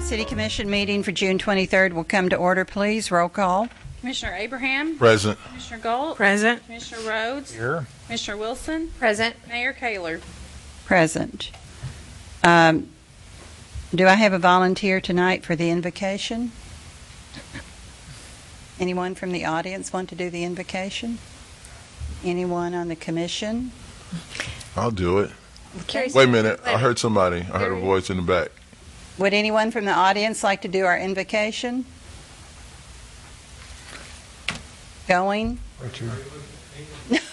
City Commission meeting for June 23rd will come to order, please. Roll call. Commissioner Abraham. Present. Commissioner Galt. Present. Commissioner Rhodes. Here. Commissioner Wilson. Present. Mayor Kaler. Present. Do I have a volunteer tonight for the invocation? Anyone from the audience want to do the invocation? Anyone on the commission? I'll do it. Okay. Wait a minute. I heard somebody. I heard a voice in the back. Would anyone from the audience like to do our invocation? Going?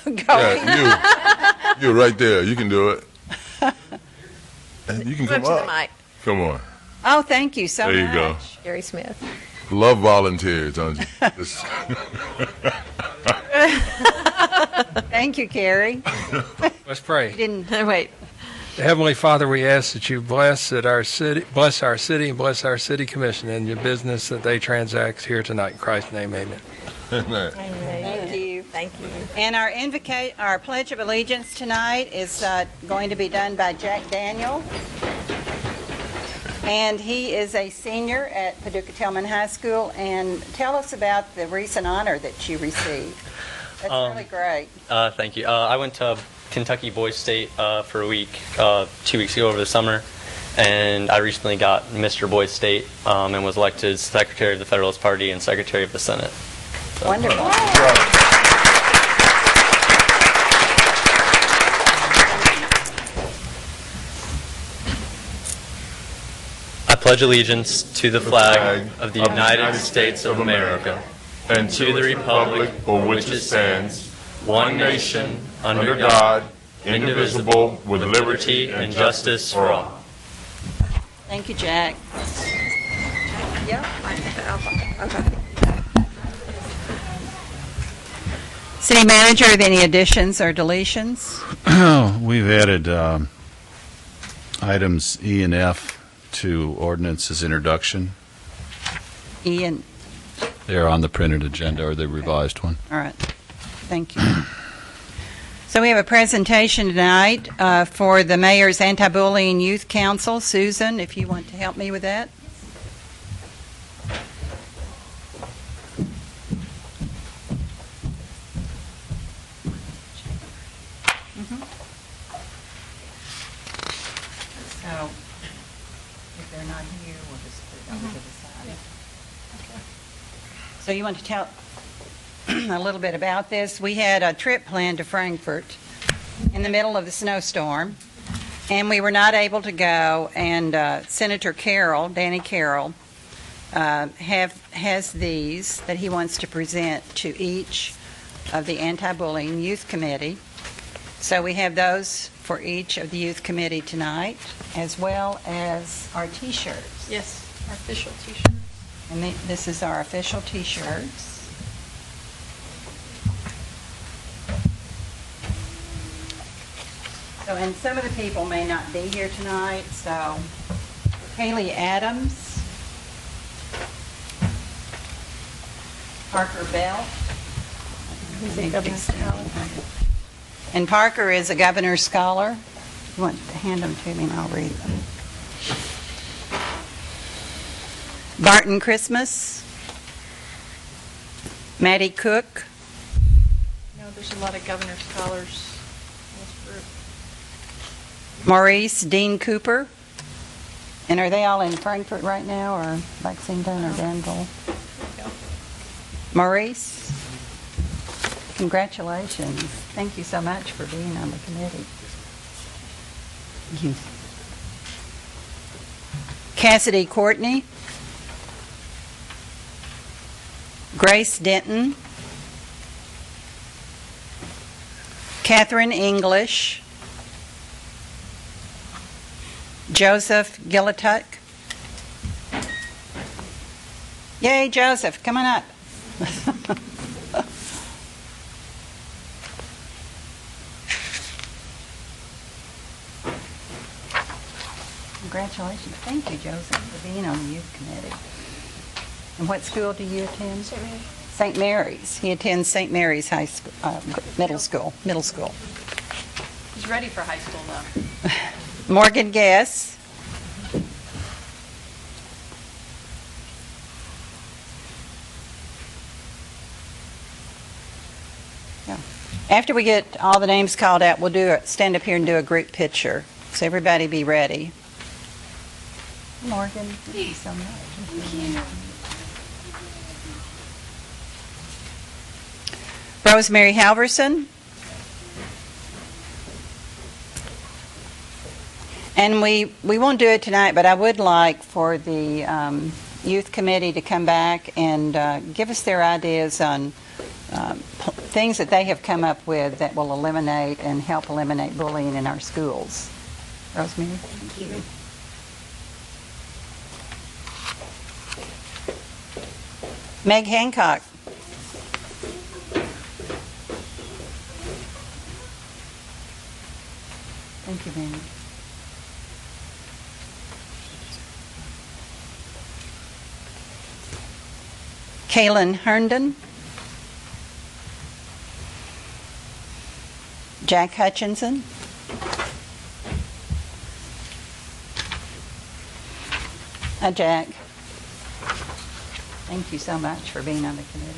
Going? Yeah, you right there. You can do it. And you can Go come to the up. mic. Come on. Oh, thank you so much. There you go. Gary Smith. Love volunteers, don't you? Just- Thank you, Carrie. Let's pray. You didn't. Wait. Heavenly Father, we ask that you bless our city and bless our city commission and your business that they transact here tonight. In Christ's name, amen. Amen. Thank you. Thank you. And our Pledge of Allegiance tonight is going to be done by Jack Daniel. And he is a senior at Paducah Tillman High School. And tell us about the recent honor that you received. That's really great. Thank you. I went to Kentucky Boys State for a week, 2 weeks ago over the summer, and I recently got Mr. Boys State and was elected Secretary of the Federalist Party and Secretary of the Senate. So. Wonderful. I pledge allegiance to the flag of the United States of America And to the republic for which it stands, one nation, under God, indivisible, with liberty and justice for all. Thank you, Jack. Yeah. Okay. City Manager, have any additions or deletions? We've added items E and F to ordinance's introduction. Ian, They're on the printed agenda or the revised one. all right. Thank you. So we have a presentation tonight for the Mayor's Anti-Bullying Youth Council. Susan, if you want to help me with that. So if they're not here, we'll just put it over to the side. Okay. So you want to tell a little bit about this? We had a trip planned to Frankfurt in the middle of the snowstorm, and we were not able to go. And Senator Carroll, Danny Carroll, has these that he wants to present to each of the Anti-Bullying Youth Committee. So we have those for each of the Youth Committee tonight, as well as our T-shirts. Yes. Our official T-shirt. And this is our official T-shirts. So, and some of the people may not be here tonight, so Haley Adams, Parker Bell, and Parker is a governor's scholar. You want to hand them to me and I'll read them. Barton Christmas, Maddie Cook, There's a lot of governor scholars in this group. Maurice Dean Cooper. And are they all in Frankfurt right now, or Lexington or Danville? Maurice, congratulations. Thank you so much for being on the committee. Cassidy Courtney, Grace Denton, Catherine English, Joseph Gillituck. Yay, Joseph, come on up. Congratulations. Thank you, Joseph, for being on the youth committee. And what school do you attend? St. Mary's. St. Mary's. He attends St. Mary's High School, Middle School. He's ready for high school, though. Morgan Guess, After we get all the names called out, we'll stand up here and do a group picture. So everybody be ready. Morgan, thank you so much. Rosemary Halverson. And we won't do it tonight, but I would like for the youth committee to come back and give us their ideas on things that they have come up with that will eliminate and help eliminate bullying in our schools. Rosemary? Thank you. Meg Hancock. Thank you, Meg. Kaylin Herndon. Jack Hutchinson. Hi, Jack. Thank you so much for being on the committee.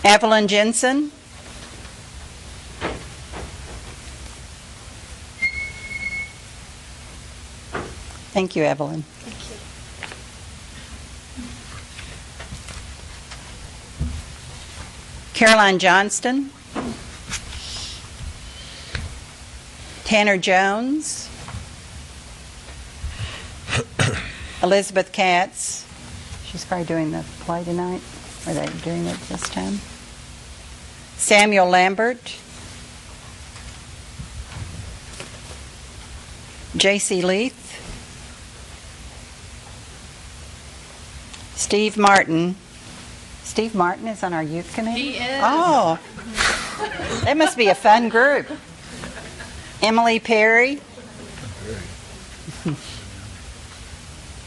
Evelyn Jensen. Thank you, Evelyn. Caroline Johnston. Tanner Jones. Elizabeth Katz. She's probably doing the play tonight. Are they doing it this time? Samuel Lambert. J.C. Leith. Steve Martin. Steve Martin is on our youth committee? He is. Oh, that must be a fun group. Emily Perry.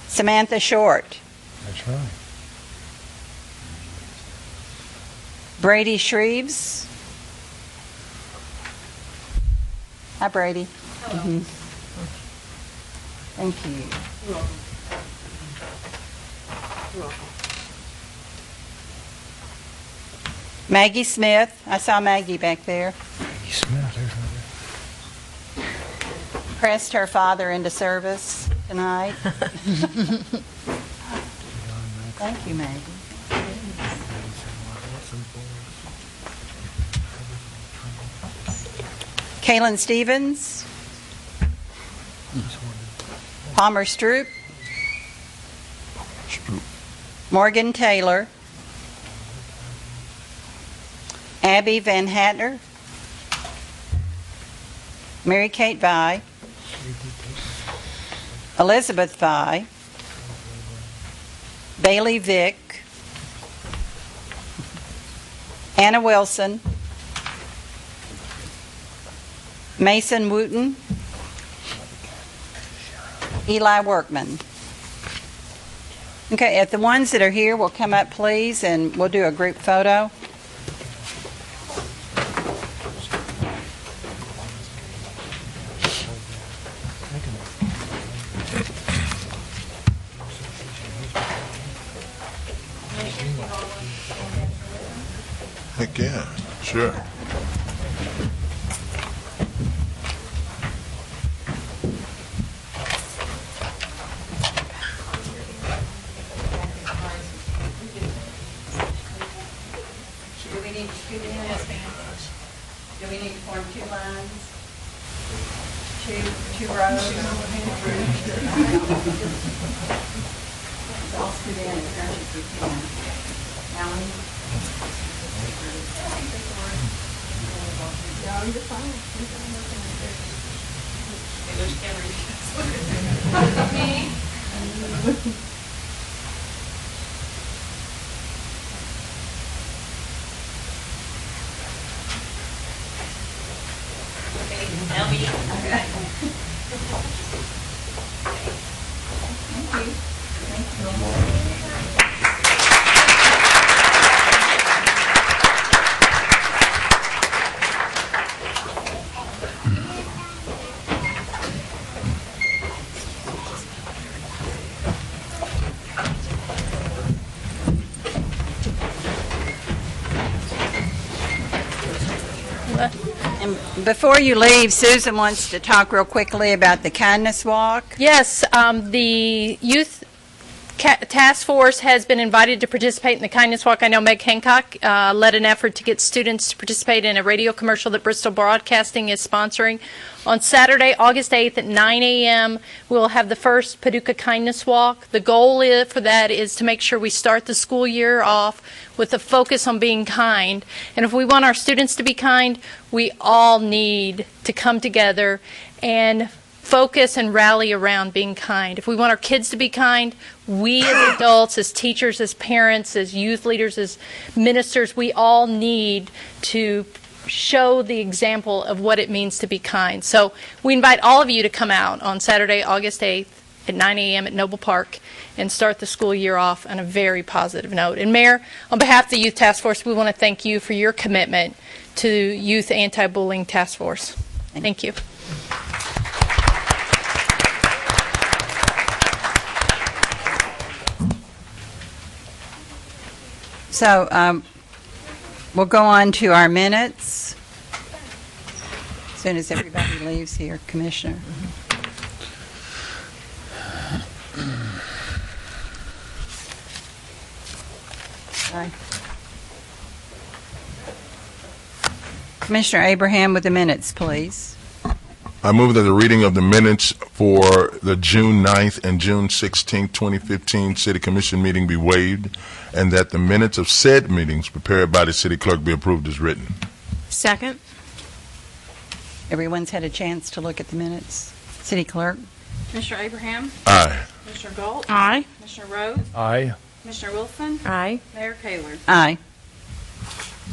Samantha Short. That's right. Brady Shreves. Hi, Brady. Hello. Thank you. You're welcome. You're welcome. Maggie Smith. I saw Maggie back there. You smell it. Pressed her father into service tonight. Thank you, Maggie. Kaylin Stevens. Palmer Stroop. Morgan Taylor. Abby Van Hattner. Mary Kate Vi. Elizabeth Vi. Bailey Vick. Anna Wilson. Mason Wooten. Eli Workman. Okay, if the ones that are here will come up, please, and we'll do a group photo. Heck yeah, sure. Do we need to form two lines? Two rows? So I'll scoot in as much as we can. Alan? No, you're fine. And before you leave, Susan wants to talk real quickly about the kindness walk. Yes, the youth task force has been invited to participate in the kindness walk. I know Meg Hancock led an effort to get students to participate in a radio commercial that Bristol Broadcasting is sponsoring. On Saturday, August 8th at 9 a.m., we'll have the first Paducah Kindness Walk. The goal for that is to make sure we start the school year off with a focus on being kind. And if we want our students to be kind, we all need to come together and focus and rally around being kind. If we want our kids to be kind, we as adults, as teachers, as parents, as youth leaders, as ministers, we all need to show the example of what it means to be kind. So we invite all of you to come out on Saturday, August 8th at 9 a.m. at Noble Park and start the school year off on a very positive note. And Mayor, on behalf of the Youth Task Force, we want to thank you for your commitment to Youth Anti-Bullying Task Force. Thank you. So we'll go on to our minutes as soon as everybody leaves here, Commissioner. Aye. Commissioner Abraham with the minutes, please. I move that the reading of the minutes for the June 9th and June 16th, 2015 City Commission meeting be waived, and that the minutes of said meetings prepared by the City Clerk be approved as written. Second. Everyone's had a chance to look at the minutes. City Clerk? Commissioner Abraham? Aye. Commissioner Galt? Aye. Commissioner Rhodes? Aye. Commissioner Wilson? Aye. Mayor Kaler? Aye.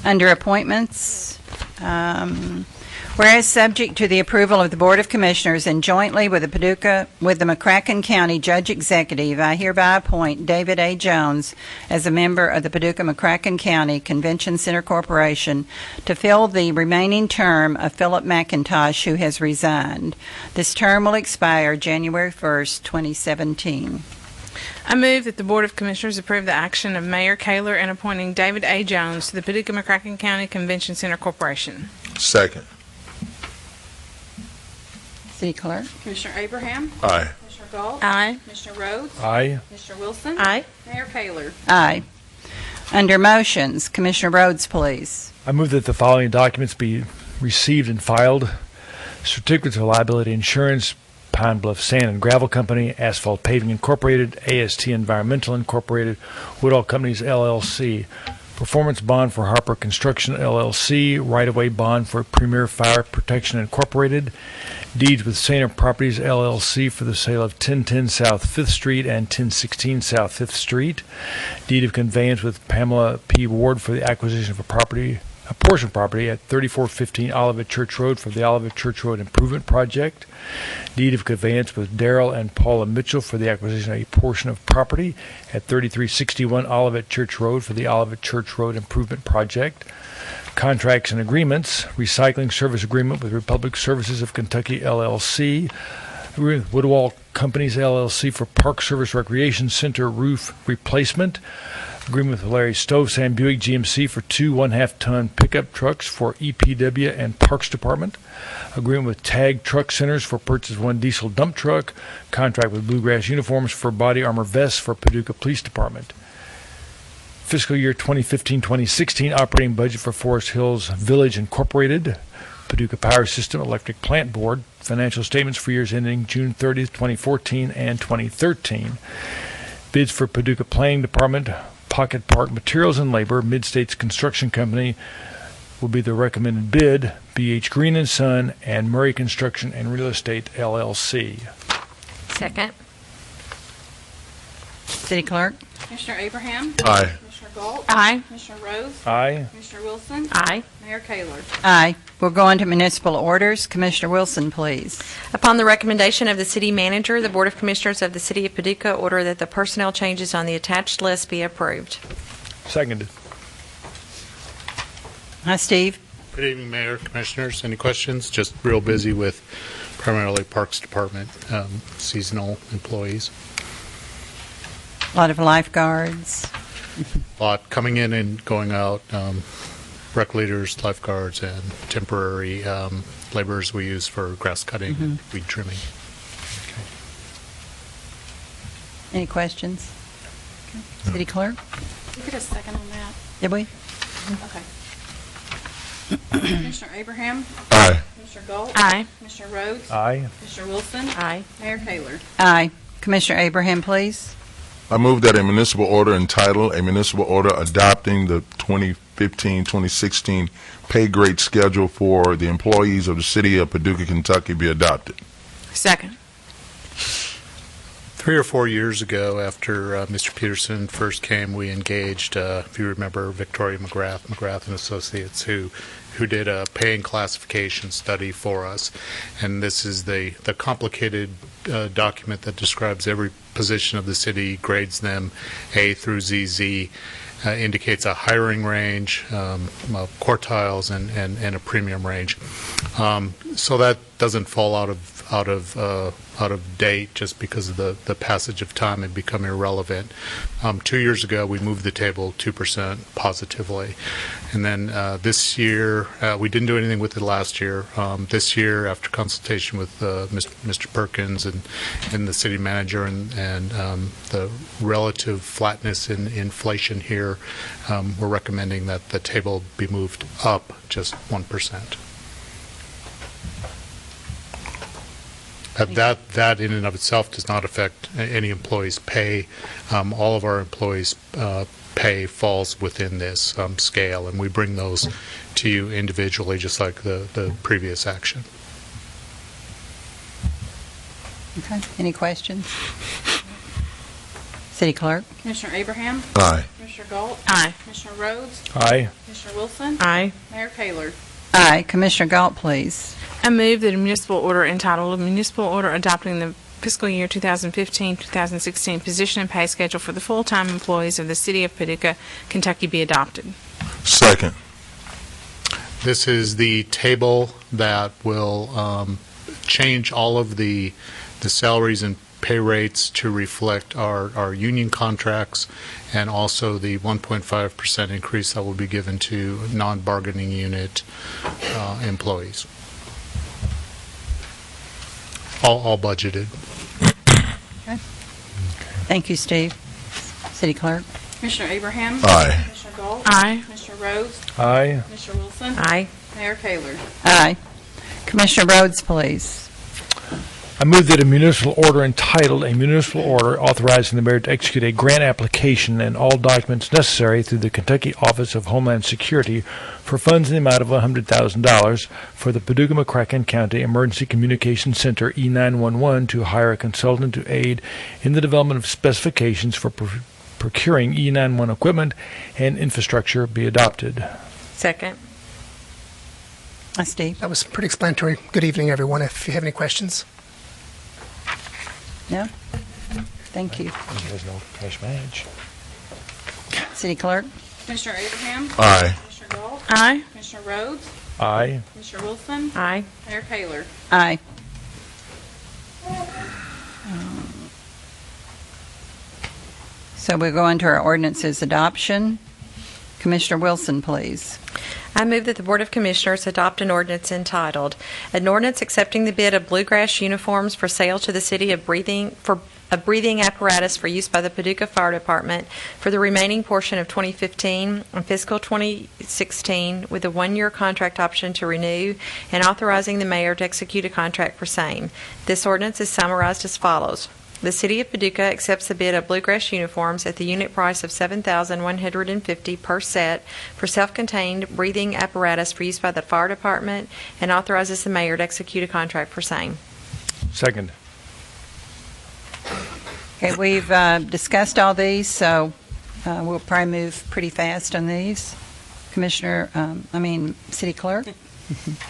Under appointments, whereas subject to the approval of the Board of Commissioners and jointly with the McCracken County Judge Executive, I hereby appoint David A. Jones as a member of the Paducah McCracken County Convention Center Corporation to fill the remaining term of Philip McIntosh, who has resigned. This term will expire January 1st, 2017. I move that the Board of Commissioners approve the action of Mayor Kaler in appointing David A. Jones to the Paducah McCracken County Convention Center Corporation. Second. City Clerk? Commissioner Abraham? Aye. Commissioner Galt? Aye. Commissioner Rhodes? Aye. Commissioner Wilson? Aye. Mayor Kaler? Aye. Under motions, Commissioner Rhodes, please. I move that the following documents be received and filed. Certificates of liability insurance, Pine Bluff Sand and Gravel Company, Asphalt Paving Incorporated, AST Environmental Incorporated, Woodall Companies LLC, Performance Bond for Harper Construction LLC, Right-of-Way Bond for Premier Fire Protection Incorporated, Deeds with Sainer Properties LLC for the sale of 1010 South 5th Street and 1016 South 5th Street, Deed of Conveyance with Pamela P. Ward for the acquisition of a portion of property at 3415 Olivet Church Road for the Olivet Church Road Improvement Project, Deed of Conveyance with Darrell and Paula Mitchell for the acquisition of a portion of property at 3361 Olivet Church Road for the Olivet Church Road Improvement Project, Contracts and Agreements, Recycling Service Agreement with Republic Services of Kentucky LLC, Agreement with Woodwall Companies LLC for Park Service Recreation Center roof replacement, Agreement with Larry Stovesand Buick GMC for 2 1/2-ton pickup trucks for EPW and Parks Department. Agreement with Tag Truck Centers for purchase of 1 diesel dump truck. Contract with Bluegrass Uniforms for body armor vests for Paducah Police Department. Fiscal year 2015-2016 operating budget for Forest Hills Village Incorporated. Paducah Power System Electric Plant Board. Financial statements for years ending June 30th, 2014 and 2013. Bids for Paducah Planning Department. Pocket Park Materials and Labor, Mid-States Construction Company will be the recommended bid. B.H. Green & Son and Murray Construction and Real Estate, LLC. Second. City Clerk? Commissioner Abraham? Aye. Commissioner Galt? Aye. Commissioner Rhodes? Aye. Commissioner Wilson? Aye. Mayor Kaler? Aye. We'll go on to municipal orders. Commissioner Wilson, please. Upon the recommendation of the city manager, the Board of Commissioners of the City of Paducah order that the personnel changes on the attached list be approved. Seconded. Hi, Steve. Good evening, Mayor, Commissioners. Any questions? Just real busy with primarily Parks Department seasonal employees. A lot of lifeguards. A lot coming in and going out. rec leaders, lifeguards, and temporary laborers we use for grass cutting, weed trimming. Any questions? City Clerk? Did we get a second on that? Did we? Okay. Commissioner Abraham? Aye. Commissioner Galt? Aye. Commissioner Rhodes? Aye. Commissioner Wilson? Aye. Mayor Kaler? Aye. Commissioner Abraham, please. I move that a municipal order entitled, "A Municipal Order Adopting the 2015-2016 Pay Grade Schedule for the Employees of the City of Paducah, Kentucky" be adopted. Second. 3 or 4 years ago, after Mr. Peterson first came, we engaged, if you remember, Victoria McGrath and Associates, who did a pay and classification study for us. And this is the complicated document that describes every position of the city, grades them A through ZZ, indicates a hiring range, quartiles, and a premium range. So that doesn't fall out of date just because of the passage of time and become irrelevant. 2 years ago, we moved the table 2% positively, and then this year we didn't do anything with it last year. This year, after consultation with Mr. Perkins and the city manager and the relative flatness in inflation here, we're recommending that the table be moved up just 1%. That in and of itself does not affect any employee's pay. All of our employees' pay falls within this scale, and we bring those to you individually, just like the previous action. Okay. Any questions? City Clerk? Commissioner Abraham? Aye. Commissioner Galt? Aye. Commissioner Rhodes? Aye. Commissioner Wilson? Aye. Mayor Kaler? Aye. Commissioner Galt, please. I move that a municipal order entitled, "A Municipal Order Adopting the Fiscal Year 2015-2016 Position and Pay Schedule for the Full-Time Employees of the City of Paducah, Kentucky" be adopted. Second. This is the table that will change all of the salaries and pay rates to reflect our union contracts, and also the 1.5% increase that will be given to non-bargaining unit employees. All budgeted. Okay. Thank you, Steve. City Clerk? Commissioner Abraham? Aye. Commissioner Galt? Aye. Commissioner Rhodes? Aye. Commissioner Wilson? Aye. Mayor Kaler? Aye. Commissioner Rhodes, please. I move that a municipal order entitled, "A Municipal Order Authorizing the Mayor to Execute a Grant Application and All Documents Necessary through the Kentucky Office of Homeland Security for funds in the amount of $100,000 for the Paducah McCracken County Emergency Communications Center E911 to hire a consultant to aid in the development of specifications for procuring E911 equipment and infrastructure" be adopted. Second. Steve? That was pretty explanatory. Good evening, everyone. If you have any questions. No? Thank you. There's no cash manage. City Clerk? Commissioner Abraham? Aye. Commissioner Galt? Aye. Commissioner Rhodes? Aye. Commissioner Wilson? Aye. Mayor Kaler? Aye. So we're going to our ordinances adoption. Commissioner Wilson, please. I move that the Board of Commissioners adopt an ordinance entitled, "An Ordinance Accepting the Bid of Bluegrass Uniforms for Sale to the City of Breathing Apparatus for Use by the Paducah Fire Department for the remaining portion of 2015 and fiscal 2016 with a 1-year contract option to renew, and authorizing the mayor to execute a contract for same." This ordinance is summarized as follows. The City of Paducah accepts the bid of bluegrass uniforms at the unit price of $7,150 per set for self-contained breathing apparatus for use by the fire department, and authorizes the mayor to execute a contract for same. Second. Okay, we've discussed all these, so we'll probably move pretty fast on these. City Clerk?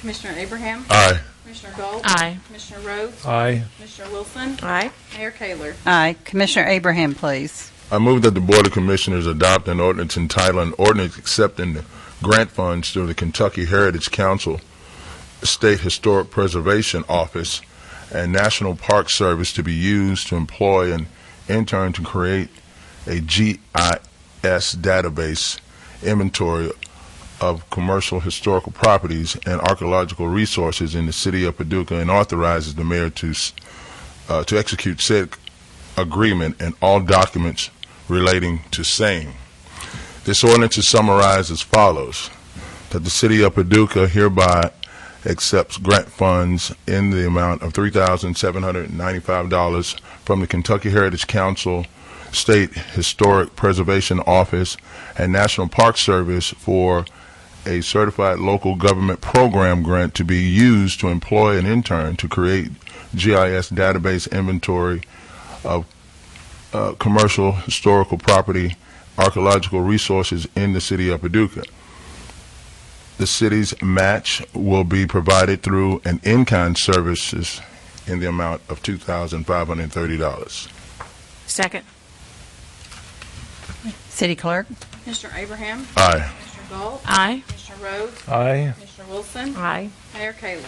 Commissioner Abraham? Aye. Commissioner Galt? Aye. Commissioner Rhodes? Aye. Commissioner Wilson? Aye. Mayor Kaler? Aye. Commissioner Abraham, please. I move that the Board of Commissioners adopt an ordinance entitled, "An Ordinance Accepting the Grant Funds through the Kentucky Heritage Council, State Historic Preservation Office, and National Park Service to be used to employ an intern to create a GIS database inventory of commercial historical properties and archaeological resources in the City of Paducah and authorizes the mayor to execute said agreement and all documents relating to same. This ordinance is summarized as follows: that the City of Paducah hereby accepts grant funds in the amount of $3,795 from the Kentucky Heritage Council, State Historic Preservation Office, and National Park Service for a certified local government program grant to be used to employ an intern to create GIS database inventory of commercial historical property archaeological resources in the City of Paducah. The city's match will be provided through an in-kind services in the amount of $2,530. Second. City Clerk? Mr. Abraham? Aye. Mr. Galt? Aye. Mr. Rhodes? Aye. Mr. Wilson? Aye. Mayor Kaler?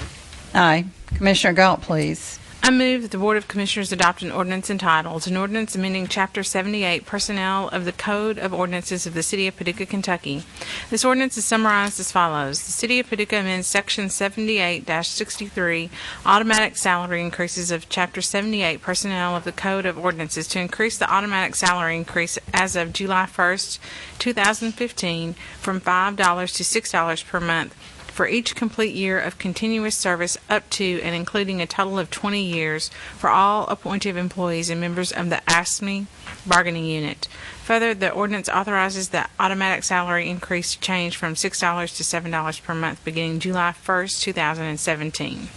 Aye. Commissioner Galt, please. I move that the Board of Commissioners adopt an ordinance entitled, an ordinance amending Chapter 78 Personnel of the Code of Ordinances of the City of Paducah, Kentucky. This ordinance is summarized as follows. The City of Paducah amends Section 78-63 Automatic Salary Increases of Chapter 78 Personnel of the Code of Ordinances to increase the automatic salary increase as of July 1st, 2015 from $5 to $6 per month for each complete year of continuous service up to and including a total of 20 years for all appointed employees and members of the ASME bargaining unit. Further, the ordinance authorizes the automatic salary increase to change from $6 to $7 per month beginning July 1st, 2017.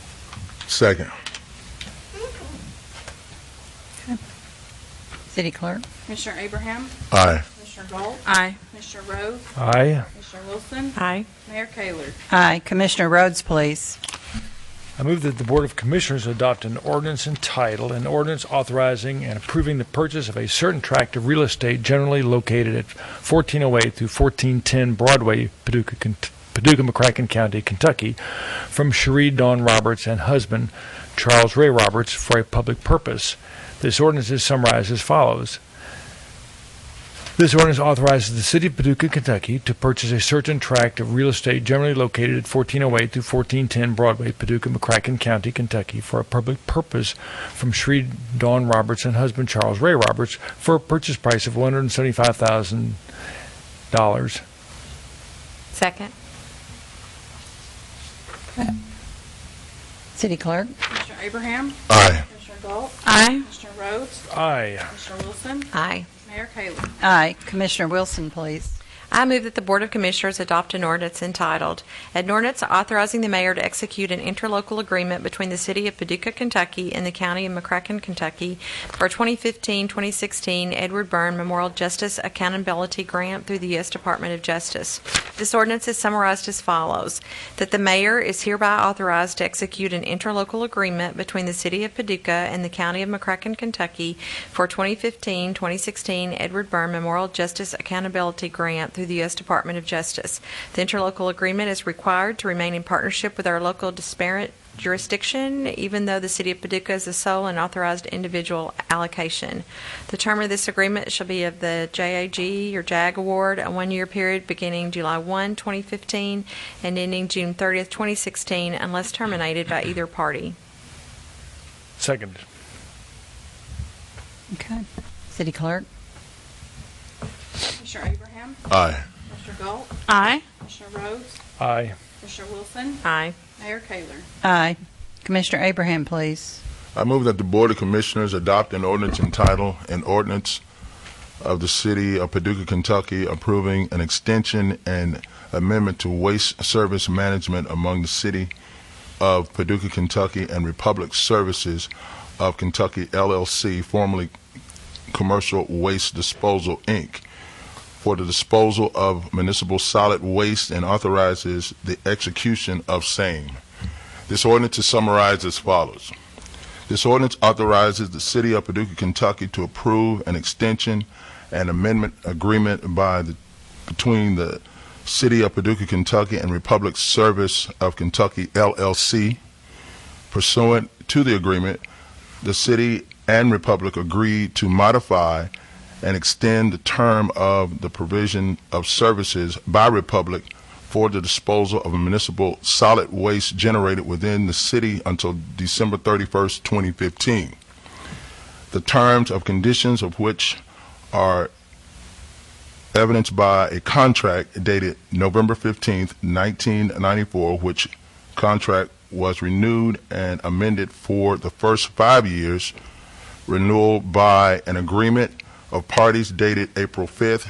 Second. City Clerk? Mr. Abraham? Aye. Mr. Galt? Aye. Mr. Rhodes? Aye. Mr. Wilson? Aye. Mayor Kaler? Aye. Commissioner Rhodes, please. I move that the Board of Commissioners adopt an ordinance entitled, an ordinance authorizing and approving the purchase of a certain tract of real estate generally located at 1408 through 1410 Broadway, Paducah, McCracken County, Kentucky, from Cherie Dawn Roberts and husband Charles Ray Roberts for a public purpose. This ordinance is summarized as follows. This ordinance authorizes the City of Paducah, Kentucky, to purchase a certain tract of real estate generally located at 1408 through 1410 Broadway, Paducah, McCracken County, Kentucky, for a public purpose from Cherie Dawn Roberts and husband Charles Ray Roberts for a purchase price of $175,000. Second. City Clerk? Mr. Abraham? Aye. Mr. Galt? Aye. Mr. Rhodes? Aye. Mr. Wilson? Aye. Mayor Kaler? Aye. Commissioner Wilson, please. I move that the Board of Commissioners adopt an ordinance entitled, an ordinance authorizing the mayor to execute an interlocal agreement between the City of Paducah, Kentucky and the County of McCracken, Kentucky for a 2015-2016 Edward Byrne Memorial Justice Accountability Grant through the U.S. Department of Justice. This ordinance is summarized as follows, that the mayor is hereby authorized to execute an interlocal agreement between the City of Paducah and the County of McCracken, Kentucky for a 2015-2016 Edward Byrne Memorial Justice Accountability Grant through the U.S. Department of Justice. The interlocal agreement is required to remain in partnership with our local disparate jurisdiction, even though the City of Paducah is the sole and authorized individual allocation. The term of this agreement shall be of the JAG or JAG Award, a one-year period beginning July 1, 2015 and ending June 30th, 2016, unless terminated by either party. Second. Okay. City Clerk? Mr. Abraham? Aye. Mr. Galt? Aye. Mr. Rhodes? Aye. Mr. Wilson? Aye. Mayor Kaler? Aye. Commissioner Abraham, please. I move that the Board of Commissioners adopt an ordinance entitled, an ordinance of the City of Paducah, Kentucky, approving an extension and amendment to waste service management among the City of Paducah, Kentucky and Republic Services of Kentucky, LLC, formerly Commercial Waste Disposal, Inc., for the disposal of municipal solid waste and authorizes the execution of same. This ordinance is summarized as follows. This ordinance authorizes the City of Paducah, Kentucky to approve an extension and amendment agreement between the City of Paducah, Kentucky and Republic Service of Kentucky, LLC. Pursuant to the agreement, the City and Republic agreed to modify and extend the term of the provision of services by Republic for the disposal of municipal solid waste generated within the city until December 31st, 2015. The terms of conditions of which are evidenced by a contract dated November 15th, 1994, which contract was renewed and amended for the first 5 years, renewal by an agreement of parties dated April 5th,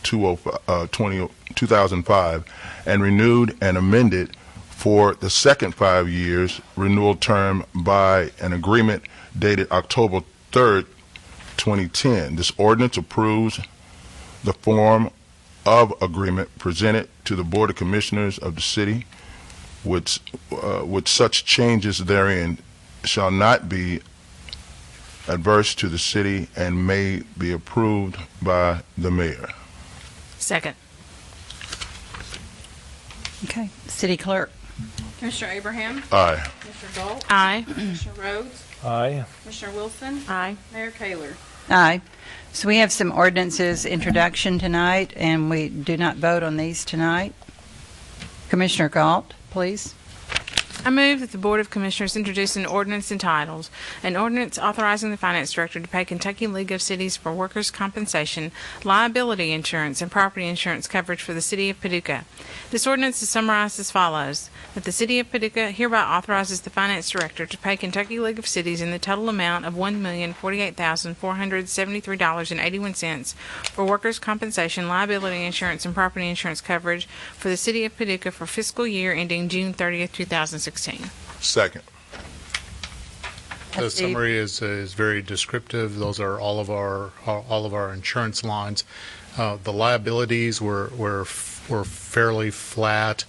2005, and renewed and amended for the second 5 years, renewal term by an agreement dated October 3rd, 2010. This ordinance approves the form of agreement presented to the Board of Commissioners of the city, with such changes therein shall not be adverse to the city and may be approved by the mayor. Second. Okay. City Clerk? Commissioner Abraham? Aye. Commissioner Galt? Aye. Commissioner Rhodes? Aye. Commissioner Wilson? Aye. Mayor Kaler? Aye. So we have some ordinances introduction tonight, and we do not vote on these tonight. Commissioner Galt, please. I move that the Board of Commissioners introduce an ordinance entitled, an ordinance authorizing the Finance Director to pay Kentucky League of Cities for workers' compensation, liability insurance, and property insurance coverage for the City of Paducah. This ordinance is summarized as follows, that the City of Paducah hereby authorizes the Finance Director to pay Kentucky League of Cities in the total amount of $1,048,473.81 for workers' compensation, liability insurance, and property insurance coverage for the City of Paducah for fiscal year ending June 30th, 2016. Second. The summary is very descriptive. Those are all of our insurance lines. The liabilities were fairly flat.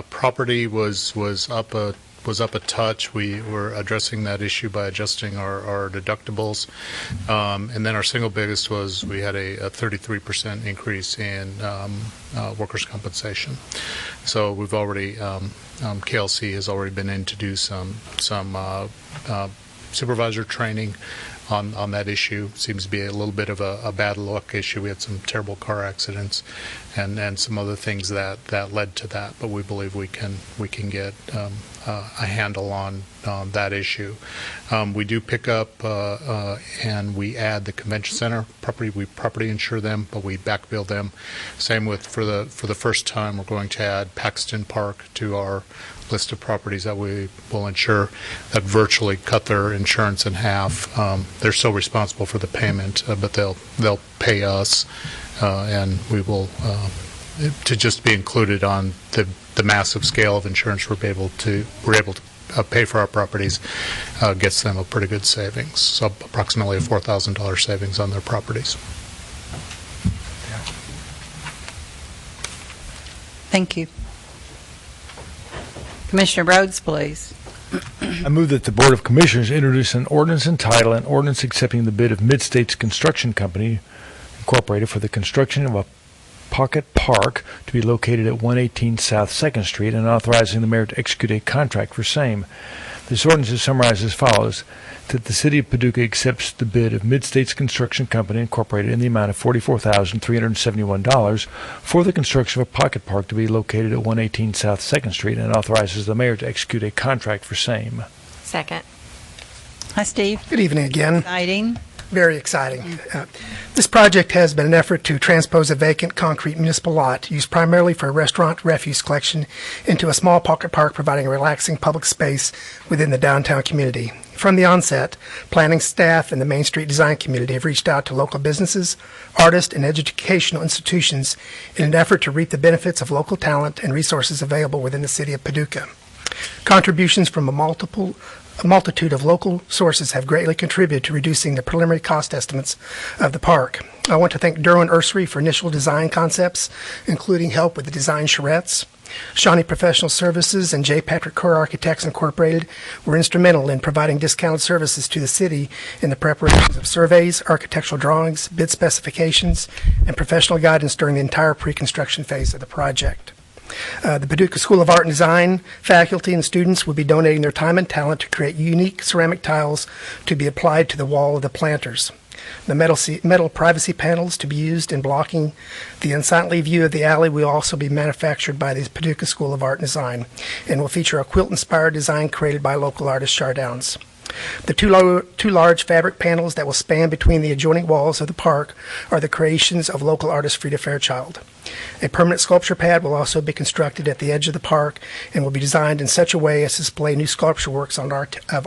Property was up a touch. We were addressing that issue by adjusting our deductibles, and then our single biggest was we had a 33% increase in workers' compensation. So we've already KLC has already been in to do some supervisor training on that issue. Seems to be a little bit of a bad luck issue. We had some terrible car accidents and some other things that led to that, but we believe we can get a handle on that issue. We do pick up and we add the convention center property. We property insure them, but we back bill them. Same with for the first time, we're going to add Paxton Park to our list of properties that we will insure. That virtually cut their insurance in half. They're still responsible for the payment, but they'll pay us, and we will to just be included on the massive scale of insurance we're able to pay for our properties. Gets them a pretty good savings, so approximately a $4,000 savings on their properties. Thank you. Commissioner Rhodes, please. I move that the Board of Commissioners introduce an ordinance entitled, an ordinance accepting the bid of Mid-States Construction Company, Incorporated, for the construction of a pocket park to be located at 118 South 2nd Street, and authorizing the mayor to execute a contract for same. This ordinance is summarized as follows, that the City of Paducah accepts the bid of Mid-States Construction Company, Incorporated, in the amount of $44,371 for the construction of a pocket park to be located at 118 South 2nd Street, and authorizes the mayor to execute a contract for same. Second. Hi, Steve. Good evening again. Exciting. Very exciting. This project has been an effort to transpose a vacant concrete municipal lot used primarily for restaurant refuse collection into a small pocket park, providing a relaxing public space within the downtown community. From the onset, planning staff and the Main Street design community have reached out to local businesses, artists, and educational institutions in an effort to reap the benefits of local talent and resources available within the City of Paducah. Contributions from a multitude of local sources have greatly contributed to reducing the preliminary cost estimates of the park. I want to thank Derwin Ursery for initial design concepts, including help with the design charrettes. Shawnee Professional Services and J. Patrick Kerr Architects Incorporated were instrumental in providing discounted services to the city in the preparation of surveys, architectural drawings, bid specifications, and professional guidance during the entire pre-construction phase of the project. The Paducah School of Art and Design faculty and students will be donating their time and talent to create unique ceramic tiles to be applied to the wall of the planters. The metal privacy panels to be used in blocking the unsightly view of the alley will also be manufactured by the Paducah School of Art and Design and will feature a quilt-inspired design created by local artist Chardowns. The two large fabric panels that will span between the adjoining walls of the park are the creations of local artist Frida Fairchild. A permanent sculpture pad will also be constructed at the edge of the park and will be designed in such a way as to display new sculpture works of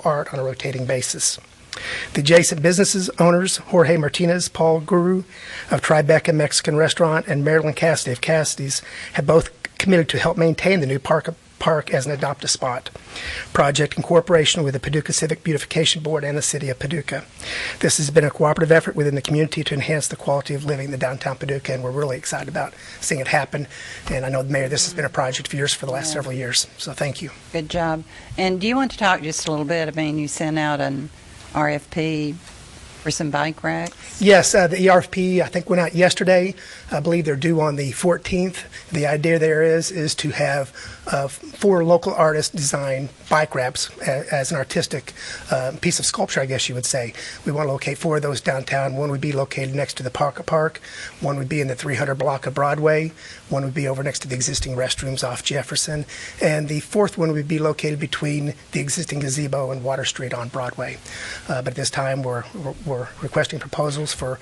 art on a rotating basis. The adjacent businesses owners, Jorge Martinez, Paul Guru of Tribeca Mexican Restaurant, and Marilyn Cassidy of Cassidy's, have both committed to help maintain the new park as an adopted spot project in cooperation with the Paducah Civic Beautification Board and the City of Paducah. This has been a cooperative effort within the community to enhance the quality of living in the downtown Paducah, and we're really excited about seeing it happen. And I know, Mayor, this has been a project of yours for the last several years, so thank you. Good job. And do you want to talk just a little bit? I mean, you sent out an RFP for some bike racks? Yes, the ERFP, I think, went out yesterday. I believe they're due on the 14th. The idea there is to have 4 local artists design bike racks as an artistic piece of sculpture, I guess you would say. We want to locate 4 of those downtown. One would be located next to the Paducah Park. One would be in the 300 block of Broadway. One would be over next to the existing restrooms off Jefferson. And the 4th one would be located between the existing gazebo and Water Street on Broadway. But at this time, we're requesting proposals for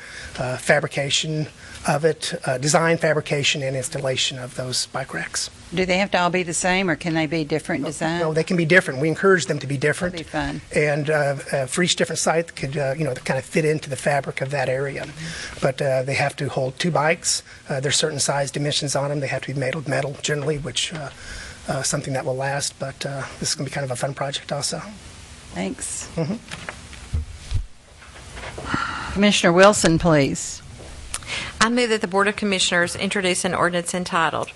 fabrication of it, design, fabrication, and installation of those bike racks. Do they have to all be the same, or can they be different design? No, they can be different. We encourage them to be different. That'd be fun. And for each different site could, kind of fit into the fabric of that area. But they have to hold 2 bikes. There's certain size dimensions on them. They have to be made of metal, generally, which something that will last. But this is going to be kind of a fun project also. Thanks. Commissioner Wilson, please. I move that the Board of Commissioners introduce an ordinance entitled,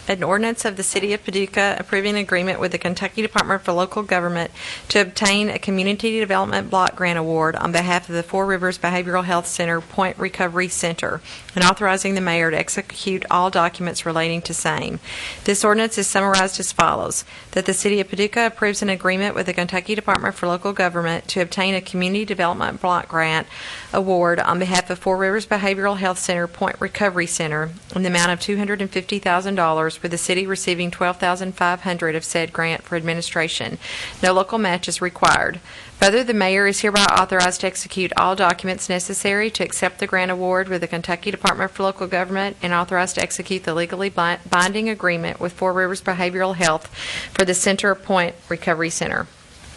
an ordinance of the City of Paducah approving an agreement with the Kentucky Department for Local Government to obtain a Community Development Block Grant Award on behalf of the Four Rivers Behavioral Health Center Point Recovery Center, and authorizing the mayor to execute all documents relating to same. This ordinance is summarized as follows: that the City of Paducah approves an agreement with the Kentucky Department for Local Government to obtain a Community Development Block Grant Award on behalf of Four Rivers Behavioral Health Center Point Recovery Center in the amount of $250,000, with the city receiving $12,500 of said grant for administration. No local match is required. Further, the mayor is hereby authorized to execute all documents necessary to accept the grant award with the Kentucky Department for Local Government, and authorized to execute the legally binding agreement with Four Rivers Behavioral Health for the Center Point Recovery Center.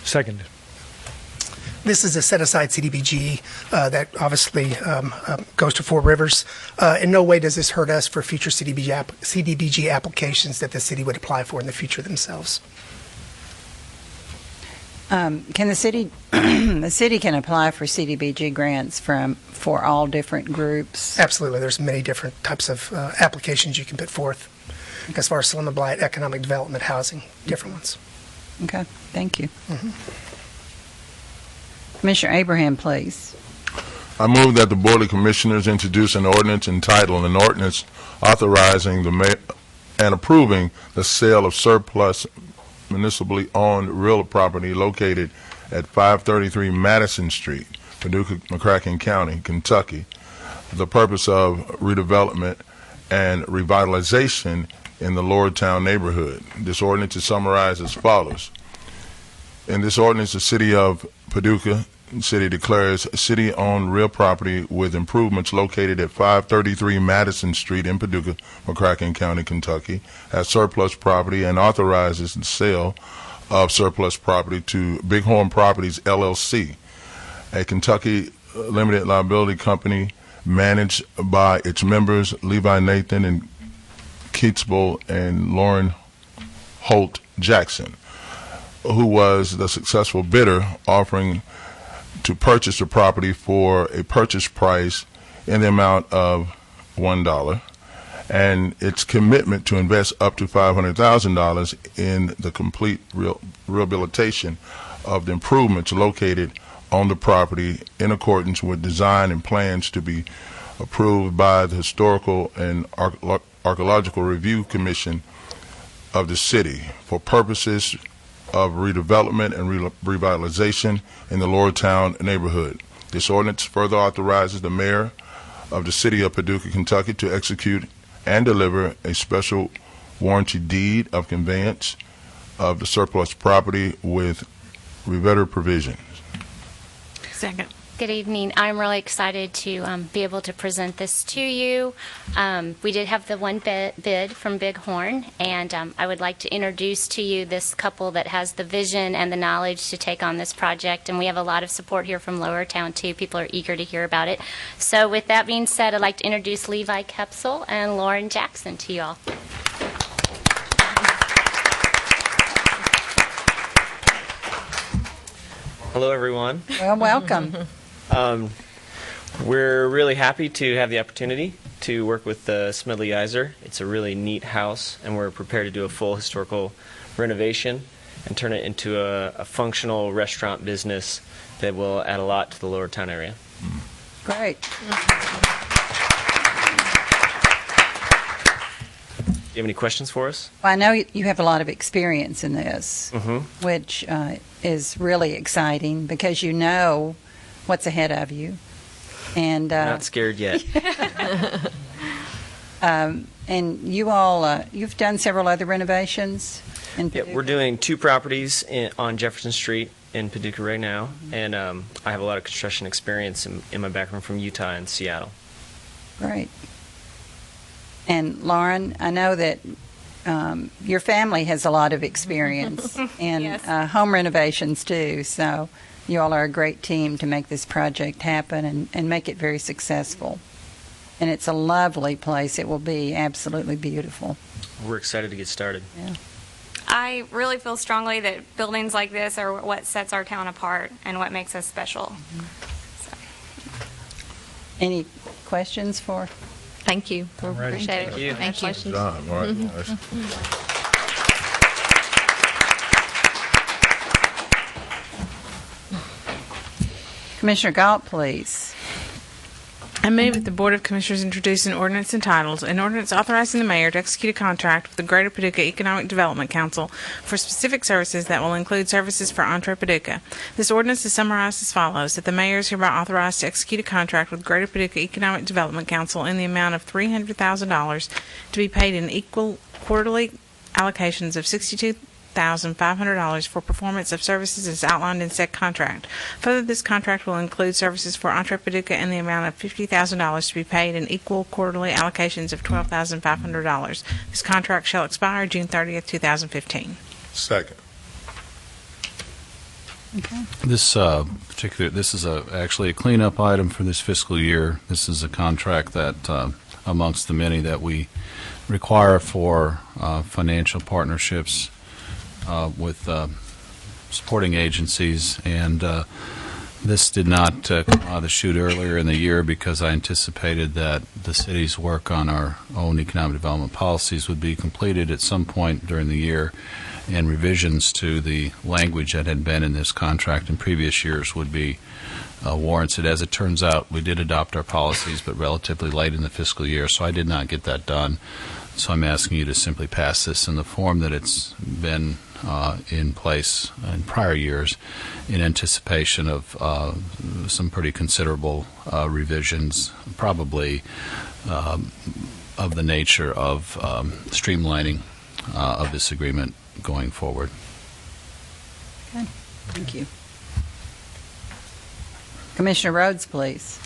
Second. This is a set-aside CDBG that obviously goes to Four Rivers. In no way does this hurt us for future CDBG applications that the city would apply for in the future themselves. Can the city can apply for CDBG grants for all different groups? Absolutely. There's many different types of applications you can put forth as far as slum and blight, economic development, housing, different ones. Okay, thank you. Commissioner Abraham, please. I move that the Board of Commissioners introduce an ordinance entitled, an ordinance authorizing and approving the sale of surplus municipally owned real property located at 533 Madison Street, Paducah, McCracken County, Kentucky, for the purpose of redevelopment and revitalization in the Lower Town neighborhood. This ordinance is summarized as follows. In this ordinance, the City of Paducah City declares city-owned real property with improvements located at 533 Madison Street in Paducah, McCracken County, Kentucky, as surplus property, and authorizes the sale of surplus property to Bighorn Properties, LLC, a Kentucky limited liability company managed by its members Levi Nathan and Keatsbull and Lauren Holt Jackson, who was the successful bidder, offering to purchase the property for a purchase price in the amount of $1, and its commitment to invest up to $500,000 in the complete rehabilitation of the improvements located on the property in accordance with design and plans to be approved by the Historical and Archaeological Review Commission of the city for purposes of redevelopment and revitalization in the Lower Town neighborhood. This ordinance further authorizes the mayor of the City of Paducah, Kentucky to execute and deliver a special warranty deed of conveyance of the surplus property with reverter provisions. Second. Good evening. I'm really excited to be able to present this to you. We did have the one bid from Bighorn, and I would like to introduce to you this couple that has the vision and the knowledge to take on this project, and we have a lot of support here from Lower Town, too. People are eager to hear about it. So with that being said, I'd like to introduce Levi Kepsel and Lauren Jackson to you all. Hello, everyone. Well, welcome. We're really happy to have the opportunity to work with Smedley Geyser. It's a really neat house, and we're prepared to do a full historical renovation and turn it into a functional restaurant business that will add a lot to the Lower Town area. Great. Do you have any questions for us? Well, I know you have a lot of experience in this, Mm-hmm. which is really exciting because you know what's ahead of you. And Not scared yet. and you all, you've done several other renovations in Yeah, Paducah? we're doing 2 properties on Jefferson Street in Paducah right now, and I have a lot of construction experience in my background from Utah and Seattle. Great. And Lauren, I know that your family has a lot of experience in Yes. home renovations too, so you all are a great team to make this project happen and make it very successful. And it's a lovely place. It will be absolutely beautiful. We're excited to get started. Yeah. I really feel strongly that buildings like this are what sets our town apart and what makes us special. Any questions for? Thank you. We right. appreciate Thank you. it. Thank you. Good job. All right. Commissioner Galt, please. I move that the Board of Commissioners introduce an ordinance entitled, an ordinance authorizing the mayor to execute a contract with the Greater Paducah Economic Development Council for specific services that will include services for Entree Paducah. This ordinance is summarized as follows, that the mayor is hereby authorized to execute a contract with Greater Paducah Economic Development Council in the amount of $300,000 to be paid in equal quarterly allocations of $62,500 for performance of services as outlined in said contract. Further, this contract will include services for Entree Paducah in the amount of $50,000 to be paid in equal quarterly allocations of $12,500. This contract shall expire June 30th, 2015. Second. This this is actually a cleanup item for this fiscal year. This is a contract that, amongst the many that we require for financial partnerships with supporting agencies, and this did not come out of the chute earlier in the year because I anticipated that the city's work on our own economic development policies would be completed at some point during the year, and revisions to the language that had been in this contract in previous years would be warranted. As it turns out, we did adopt our policies, but relatively late in the fiscal year, so I did not get that done. So I'm asking you to simply pass this in the form that it's been in place in prior years, in anticipation of some pretty considerable revisions, probably of the nature of streamlining of this agreement going forward. Okay. Thank you. Commissioner Rhodes, please.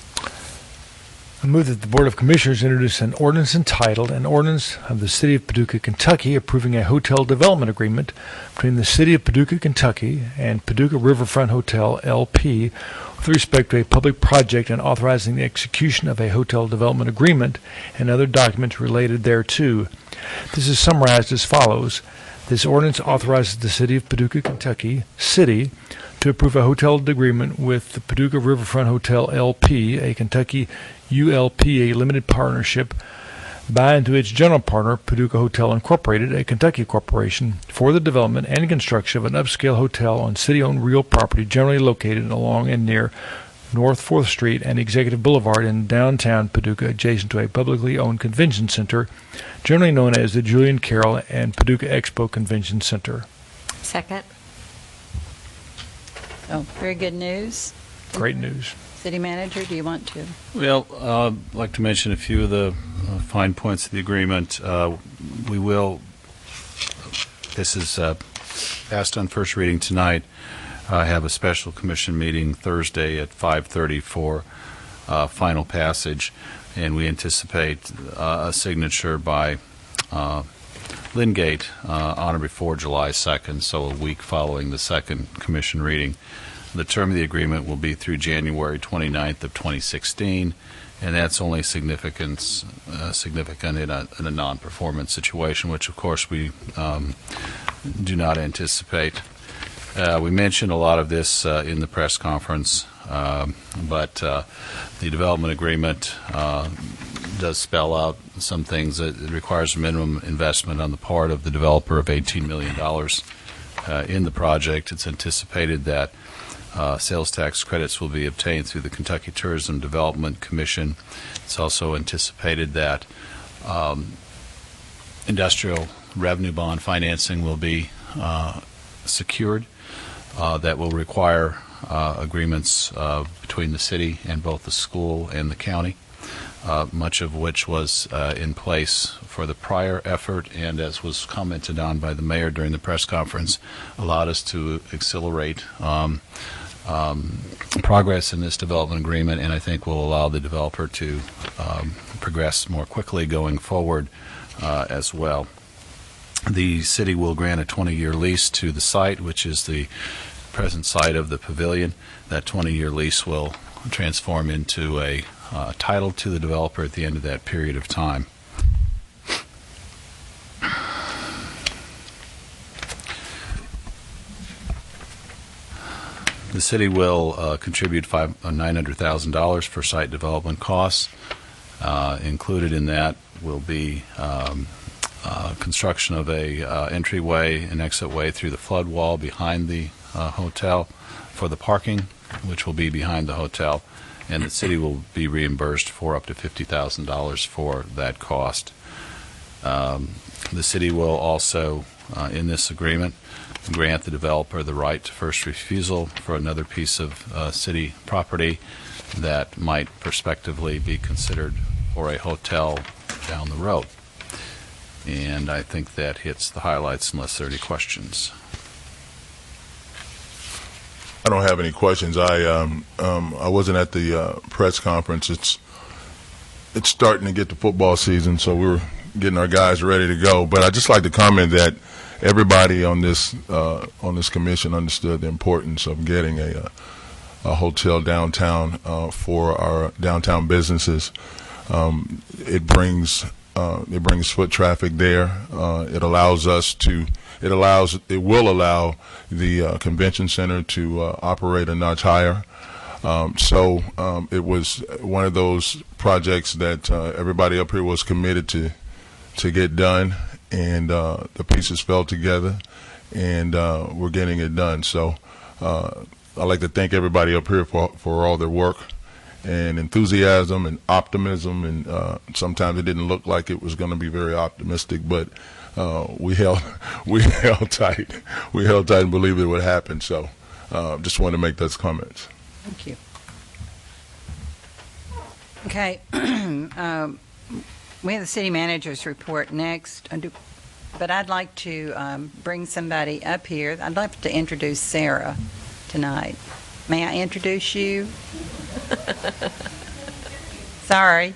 I move that the Board of Commissioners introduce an ordinance entitled, an ordinance of the City of Paducah, Kentucky, approving a hotel development agreement between the City of Paducah, Kentucky and Paducah Riverfront Hotel, LP, with respect to a public project and authorizing the execution of a hotel development agreement and other documents related thereto. This is summarized as follows. This ordinance authorizes the City of Paducah, Kentucky, City, to approve a hotel agreement with the Paducah Riverfront Hotel, LP, a Kentucky ULPA limited partnership, by and to its general partner, Paducah Hotel Incorporated, a Kentucky corporation, for the development and construction of an upscale hotel on city-owned real property generally located along and near North 4th Street and Executive Boulevard in downtown Paducah, adjacent to a publicly owned convention center, generally known as the Julian Carroll and Paducah Expo Convention Center. Second. Oh, very good news. Great news. Does City Manager, do you want to? Well, I'd like to mention a few of the fine points of the agreement. We will, this is passed on first reading tonight, have a special commission meeting Thursday at 5:30 for final passage, and we anticipate a signature by LinGate on or before July 2nd, so a week following the second commission reading. The term of the agreement will be through January 29th of 2016, and that's only significant in a non-performance situation, which of course we do not anticipate. We mentioned a lot of this in the press conference, but the development agreement does spell out some things. It requires a minimum investment on the part of the developer of $18 million in the project. It's anticipated that sales tax credits will be obtained through the Kentucky Tourism Development Commission. It's also anticipated that industrial revenue bond financing will be secured that will require agreements between the city and both the school and the county, much of which was in place for the prior effort, and as was commented on by the mayor during the press conference, allowed us to accelerate progress in this development agreement, and I think will allow the developer to progress more quickly going forward as well. The city will grant a 20-year lease to the site, which is the present site of the pavilion. That 20-year lease will transform into a title to the developer at the end of that period of time. The city will contribute $900,000 for site development costs. Included in that will be construction of a entryway and exit way through the flood wall behind the hotel for the parking, which will be behind the hotel, and the city will be reimbursed for up to $50,000 for that cost. The city will also, in this agreement, grant the developer the right to first refusal for another piece of city property that might prospectively be considered for a hotel down the road. And I think that hits the highlights unless there are any questions. I don't have any questions. I wasn't at the press conference. It's starting to get to football season, so we're getting our guys ready to go. But I'd just like to comment that everybody on this commission understood the importance of getting a hotel downtown for our downtown businesses. It brings foot traffic there. It will allow the convention center to operate a notch higher. So it was one of those projects that everybody up here was committed to get done, and the pieces fell together, and we're getting it done. So I'd like to thank everybody up here for all their work and enthusiasm and optimism, and sometimes it didn't look like it was going to be very optimistic, but we held tight. We held tight and believed it would happen. So just wanted to make those comments. Thank you. Okay. We have the city manager's report next, but I'd like to bring somebody up here. I'd like to introduce Sarah tonight. May I introduce you? Sorry.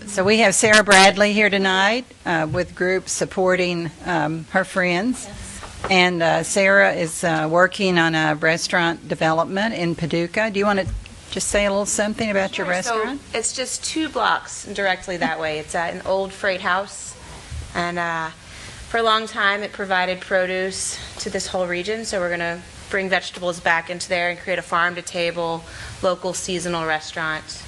So we have Sarah Bradley here tonight with groups supporting her friends. And Sarah is working on a restaurant development in Paducah. Do you want to just say a little something about your restaurant? So it's just 2 blocks directly that way. It's at an old freight house. And for a long time, it provided produce to this whole region. So we're going to bring vegetables back into there and create a farm-to-table, local seasonal restaurant.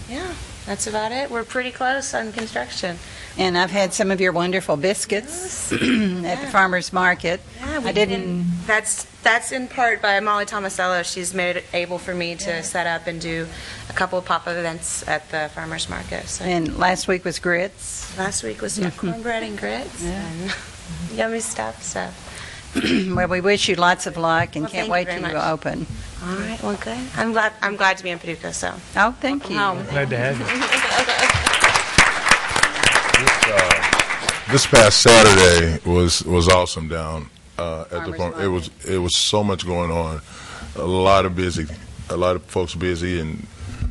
Yeah. that's about it. We're pretty close on construction. And I've had some of your wonderful biscuits at the farmer's market. Yeah, I didn't. That's in part by Molly Tomasello. She's made it able for me to set up and do a couple of pop-up events at the farmer's market. So And last week was grits. last week was cornbread and grits and yummy stuff. So Well, we wish you lots of luck and Well, can't thank wait you very till you much. open. all right, well, good. I'm glad to be in Paducah. So Oh, thank you. Glad to have you. This past Saturday was awesome down at the Farmers farm. It was so much going on, a lot of folks busy and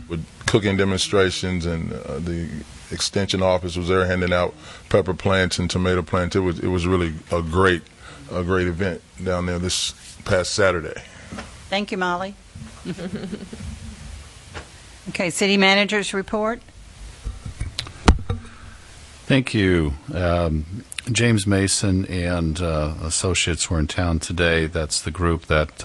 with cooking demonstrations, and the extension office was there handing out pepper plants and tomato plants. It was really a great event down there this past Saturday. Thank you, Molly. Okay, city manager's report. Thank you. James Mason and associates were in town today. That's the group that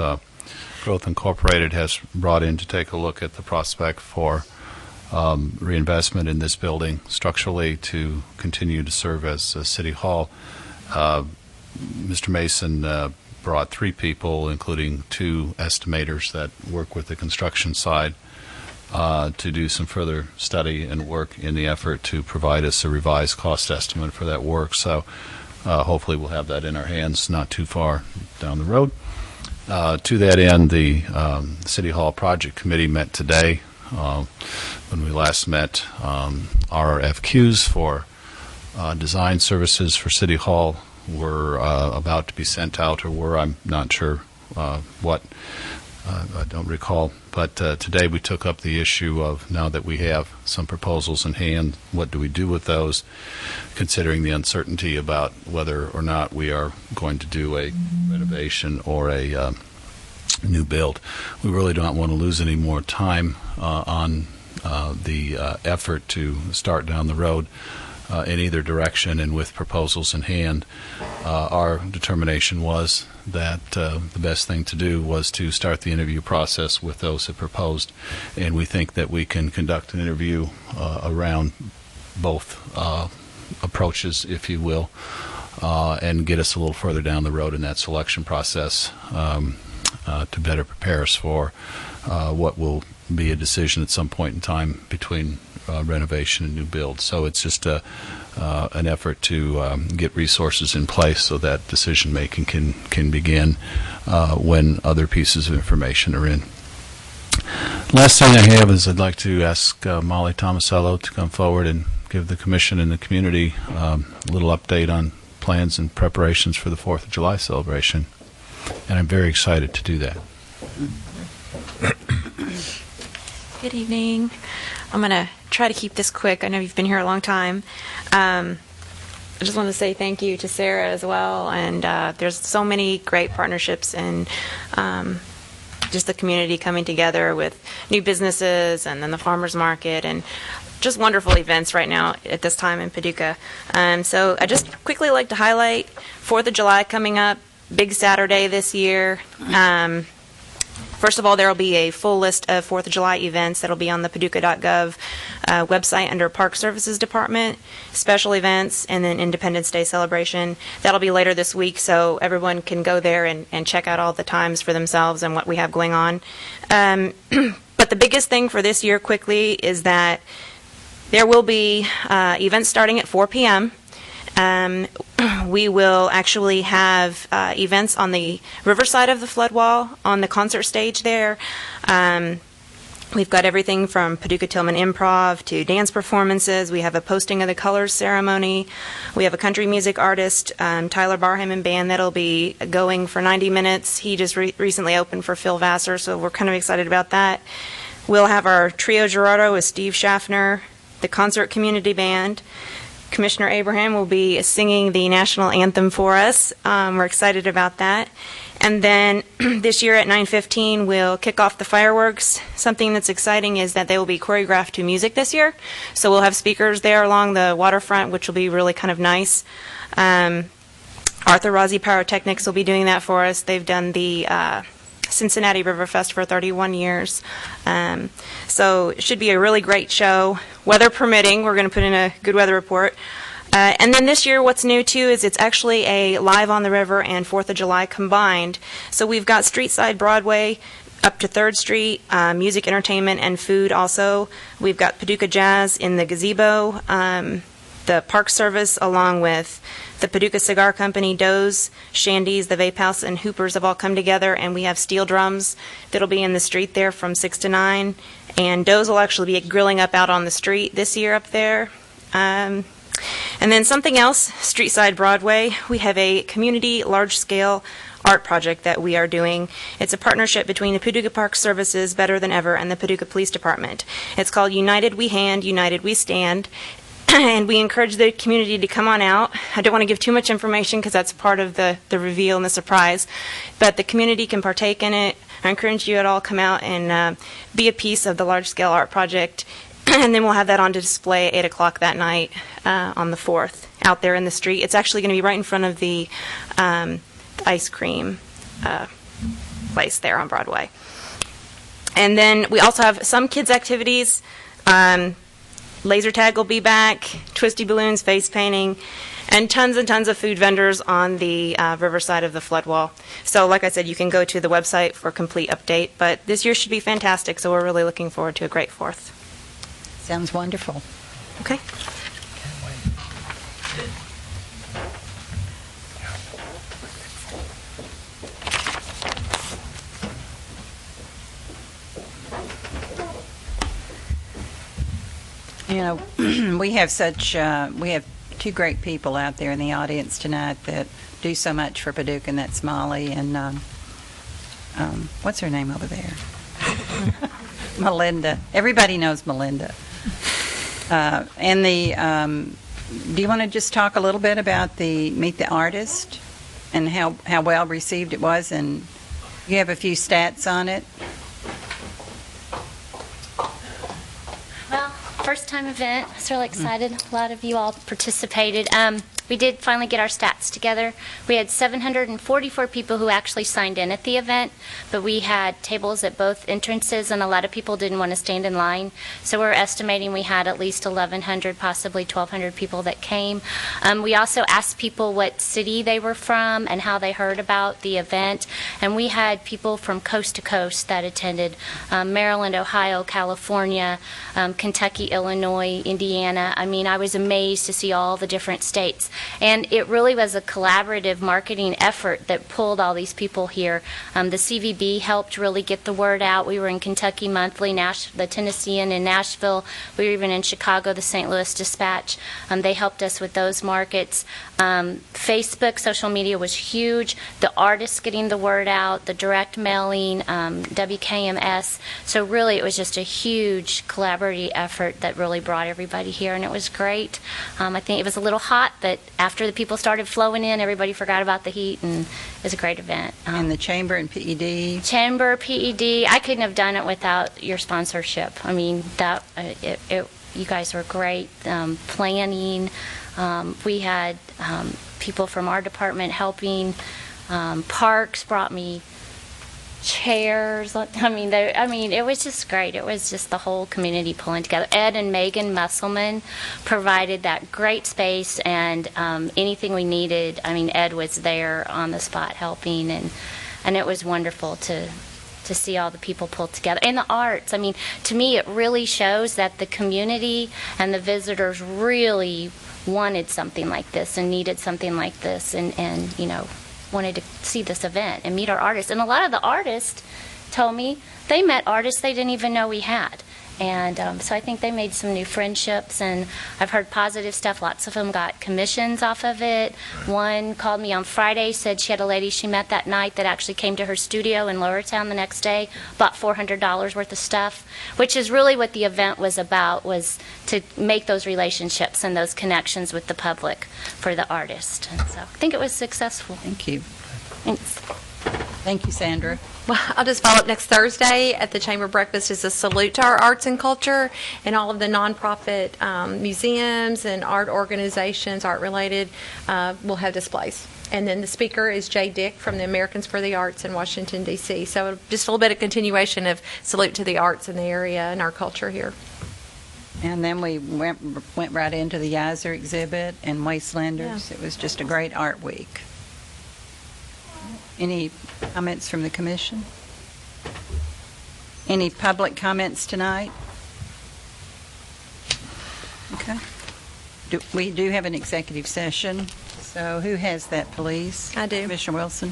Growth Incorporated has brought in to take a look at the prospect for reinvestment in this building structurally to continue to serve as City Hall. Mr. Mason brought 3 people, including 2 estimators that work with the construction side, to do some further study and work in the effort to provide us a revised cost estimate for that work. So hopefully we'll have that in our hands not too far down the road. To that end, the City Hall Project Committee met today. When we last met, RFQs for design services for City Hall were about to be sent out, or were, I'm not sure what. I don't recall, but today we took up the issue of, now that we have some proposals in hand, what do we do with those, considering the uncertainty about whether or not we are going to do a renovation or a new build. We really don't want to lose any more time on the effort to start down the road in either direction, and with proposals in hand. Our determination was that the best thing to do was to start the interview process with those that proposed, and we think that we can conduct an interview around both approaches, if you will, and get us a little further down the road in that selection process to better prepare us for what will be a decision at some point in time between renovation and new build. So it's just an effort to get resources in place so that decision making can begin when other pieces of information are in. Last thing I have is I'd like to ask Molly Tomasello to come forward and give the Commission and the community a little update on plans and preparations for the 4th of July celebration. And I'm very excited to do that. Good evening. I'm going to try to keep this quick. I know you've been here a long time. I just want to say thank you to Sarah as well. And there's so many great partnerships and just the community coming together with new businesses and then the farmers market and just wonderful events right now at this time in Paducah. So I just quickly like to highlight 4th of July coming up, big Saturday this year. First of all, there will be a full list of 4th of July events that will be on the paducah.gov website under Park Services Department, special events, and then Independence Day celebration. That'll be later this week, so everyone can go there and check out all the times for themselves and what we have going on. But the biggest thing for this year quickly is that there will be events starting at 4 p.m. We will actually have events on the riverside of the flood wall on the concert stage there. We've got everything from Paducah Tillman Improv to dance performances. We have a posting of the colors ceremony. We have a country music artist, Tyler Barham and Band, that'll be going for 90 minutes. He just recently opened for Phil Vassar, so we're kind of excited about that. We'll have our Trio Gerardo with Steve Schaffner, the Concert Community Band. Commissioner Abraham will be singing the national anthem for us. We're excited about that. And then this year at 9:15, we'll kick off the fireworks. Something that's exciting is that they will be choreographed to music this year. So we'll have speakers there along the waterfront, which will be really kind of nice. Arthur Rossi Pyrotechnics will be doing that for us. They've done the Cincinnati River Fest for 31 years. So it should be a really great show. Weather permitting, we're going to put in a good weather report. And then this year, what's new too is it's actually a Live on the River and 4th of July combined. So we've got Streetside Broadway up to 3rd Street, music, entertainment, and food also. We've got Paducah Jazz in the gazebo, the Park Service along with the Paducah Cigar Company, Doe's, Shandy's, the Vape House, and Hoopers have all come together, and we have steel drums that'll be in the street there from 6 to 9. And Doe's will actually be grilling up out on the street this year up there. And then something else, Streetside Broadway, we have a community large-scale art project that we are doing. It's a partnership between the Paducah Park Services, Better Than Ever, and the Paducah Police Department. It's called United We Hand, United We Stand. And we encourage the community to come on out. I don't want to give too much information because that's part of the reveal and the surprise. But the community can partake in it. I encourage you to all come out and be a piece of the large-scale art project. And then we'll have that on display at 8 o'clock that night on the 4th out there in the street. It's actually going to be right in front of the ice cream place there on Broadway. And then we also have some kids' activities. Laser tag will be back, twisty balloons, face painting, and tons of food vendors on the riverside of the flood wall. So like I said, you can go to the website for a complete update. But this year should be fantastic, so we're really looking forward to a great 4th. Sounds wonderful. Okay. You know, we have two great people out there in the audience tonight that do so much for Paducah, and that's Molly and what's her name over there? Melinda. Everybody knows Melinda. And do you want to just talk a little bit about the Meet the Artist and how well received it was? And you have a few stats on it. Well, first time event. I was really excited. A lot of you all participated. We did finally get our stats together. We had 744 people who actually signed in at the event, but we had tables at both entrances, and a lot of people didn't want to stand in line. So we're estimating we had at least 1,100, possibly 1,200 people that came. We also asked people what city they were from and how they heard about the event, and we had people from coast to coast that attended: Maryland, Ohio, California, Kentucky, Illinois, Indiana. I mean, I was amazed to see all the different states. And it really was a collaborative marketing effort that pulled all these people here. The CVB helped really get the word out. We were in Kentucky Monthly, the Tennessean in Nashville. We were even in Chicago, the St. Louis Dispatch. They helped us with those markets. Facebook, social media was huge. The artists getting the word out, the direct mailing, WKMS. So really it was just a huge collaborative effort that really brought everybody here, and it was great. I think it was a little hot, but after the people started flowing in, everybody forgot about the heat, and it was a great event. And the Chamber and PED. Chamber, PED, I couldn't have done it without your sponsorship. I mean, you guys were great. Planning, we had people from our department helping. Parks brought me chairs. I mean, it was just great. It was just the whole community pulling together. Ed and Megan Musselman provided that great space, and anything we needed. I mean, Ed was there on the spot helping, and it was wonderful to see all the people pulled together. And the arts. I mean, to me, it really shows that the community and the visitors really wanted something like this and needed something like this, and you know, wanted to see this event and meet our artists. And a lot of the artists told me they met artists they didn't even know we had. And so I think they made some new friendships, and I've heard positive stuff. Lots of them got commissions off of it. One called me on Friday, said she had a lady she met that night that actually came to her studio in Lower Town the next day, bought $400 worth of stuff, which is really what the event was about, was to make those relationships and those connections with the public for the artist. And so I think it was successful. Thank you. Thanks. Thank you, Sandra. Well, I'll just follow up next Thursday at the Chamber Breakfast is a salute to our arts and culture, and all of the nonprofit museums and art organizations, art-related, will have displays. And then the speaker is Jay Dick from the Americans for the Arts in Washington, D.C. So just a little bit of continuation of salute to the arts in the area and our culture here. And then we went right into the Yiser exhibit and Wastelanders. Yeah. It was just a great art week. Any comments from the commission? Any public comments tonight? Okay. We do have an executive session, so who has that, please? I do. Commissioner Wilson.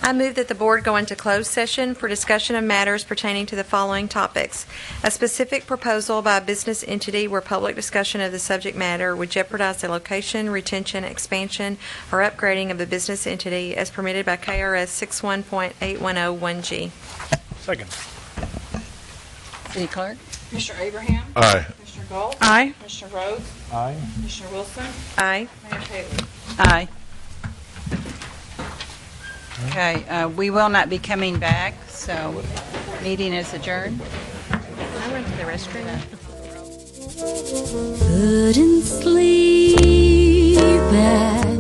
I move that the board go into closed session for discussion of matters pertaining to the following topics. A specific proposal by a business entity where public discussion of the subject matter would jeopardize the location, retention, expansion, or upgrading of the business entity as permitted by KRS 61.8101G. Second. City Clerk? Commissioner Abraham? Aye. Commissioner Galt? Aye. Commissioner Rhodes? Aye. Commissioner Wilson? Aye. Mayor Taylor? Aye. Okay, we will not be coming back, so meeting is adjourned. I went to the restroom. Couldn't sleep at